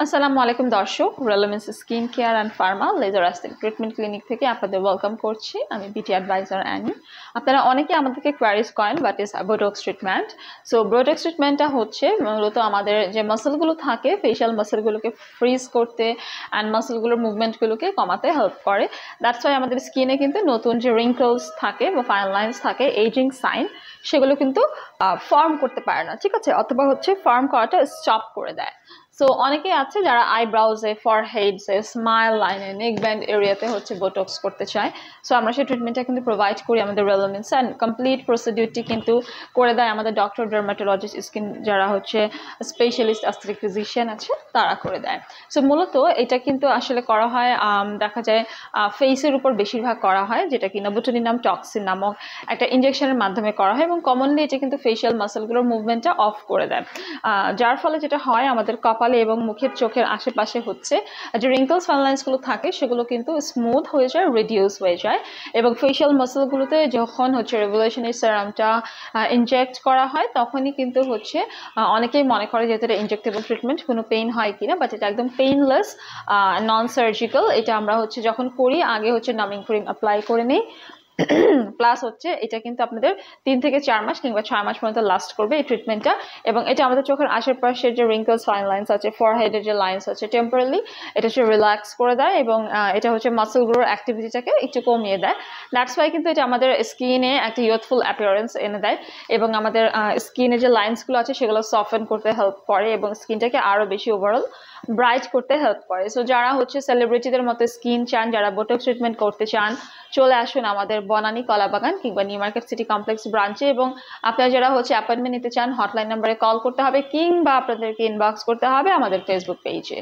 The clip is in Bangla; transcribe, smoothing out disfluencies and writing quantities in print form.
আসসালামু আলাইকুম দর্শক, relevance skin care and pharma laser aesthetic treatment clinic থেকে আপনাদের ওয়েলকাম করছি। আমি বিটি অ্যাডভাইজার অ্যানি। আপনারা অনেকে আমাদেরকে কোয়ারিজ করেন but is botox treatment. So botox ট্রিটমেন্টটা হচ্ছে মূলত আমাদের যে মাসেলগুলো থাকে ফেশিয়াল মাসেলগুলোকে ফ্রিজ করতে অ্যান্ড মাসেলগুলোর মুভমেন্টগুলোকে কমাতে হেল্প করে। দ্যাটস ওয়াই আমাদের স্কিনে কিন্তু নতুন যে রিঙ্কলস থাকে বা ফাইন লাইন্স থাকে, এজিং সাইন, সেগুলো কিন্তু ফর্ম করতে পারে না, ঠিক আছে, অথবা হচ্ছে ফর্ম করাটা স্টপ করে দেয়। সো অনেকেই আছে যারা আইব্রাউজে, ফরহেডসে, স্মাইল লাইনে, নেক ব্যান্ড এরিয়াতে হচ্ছে বোটক্স করতে চায়। সো আমরা সেই ট্রিটমেন্টটা কিন্তু প্রোভাইড করি আমাদের রেলেভেন্স, অ্যান্ড কমপ্লিট প্রসিডিউরটি কিন্তু করে দেয় আমাদের ডক্টর, ডার্মাটোলজিস্ট, স্কিন যারা হচ্ছে স্পেশালিস্ট অ্যাস্থেটিক ফিজিশিয়ান আছে তারা করে দেয়। সো মূলত এটা কিন্তু আসলে করা হয়, দেখা যায় ফেসের উপর বেশিরভাগ করা হয়, যেটা কিনা বোটুলিনাম টক্সিন নামক একটা ইঞ্জেকশনের মাধ্যমে করা হয়, এবং কমনলি এটা কিন্তু ফেশিয়াল মাসেলগুলোর মুভমেন্টটা অফ করে দেয়। যার ফলে যেটা হয় আমাদের কপালে এবং মুখের চোখের আশেপাশে হচ্ছে যে রিঙ্কলস ফাইন লাইন্সগুলো থাকে সেগুলো কিন্তু স্মুথ হয়ে যায়, রিডিউস হয়ে যায়, এবং ফেশিয়াল মাসেলগুলোতে যখন হচ্ছে রেভলিউশনারি সেরামটা ইনজেক্ট করা হয় তখনই কিন্তু হচ্ছে অনেকেই মনে করে যে এটা ইনজেক্টেবল ট্রিটমেন্ট, কোনো পেইন হয় কিনা, বাট এটা একদম পেইনলেস, নন সার্জিক্যাল। এটা আমরা হচ্ছে যখন করি আগে হচ্ছে নামিং ক্রিম অ্যাপ্লাই করে নিই, প্লাস হচ্ছে এটা কিন্তু আপনাদের 3 থেকে 4 মাস কিংবা 6 মাস পর্যন্ত লাস্ট করবে এই ট্রিটমেন্টটা। এবং এটা আমাদের চোখের আশেপাশের যে রিঙ্কলস ফাইন লাইন্স আছে, ফরহেডের যে লাইন্স আছে, টেম্পোরারি এটা হচ্ছে রিল্যাক্স করে দেয়, এবং এটা হচ্ছে মাসেলগুলোর অ্যাক্টিভিটিটাকে একটু কমিয়ে দেয়। দ্যাটস ওয়াই কিন্তু এটা আমাদের স্কিনে একটা ইউথফুল অ্যাপিয়ারেন্স এনে দেয়, এবং আমাদের স্কিনে যে লাইন্সগুলো আছে সেগুলো সফটেন করতে হেল্প করে, এবং স্কিনটাকে আরও বেশি ওভারঅল ব্রাইট করতে হেল্প করে। সো যারা হচ্ছে সেলিব্রিটিদের মতো স্কিন চান, যারা বোটক্স ট্রিটমেন্ট করতে চান, চলে আসুন আমাদের বনানী কলাবাগান কিংবা নিউ মার্কেট সিটি কমপ্লেক্স ব্রাঞ্চে। এবং আপনারা যারা হচ্ছে অ্যাপয়েন্টমেন্ট নিতে চান হটলাইন নাম্বারে কল করতে হবে, কিংবা আপনাদেরকে ইনবক্স করতে হবে আমাদের ফেসবুক পেজে।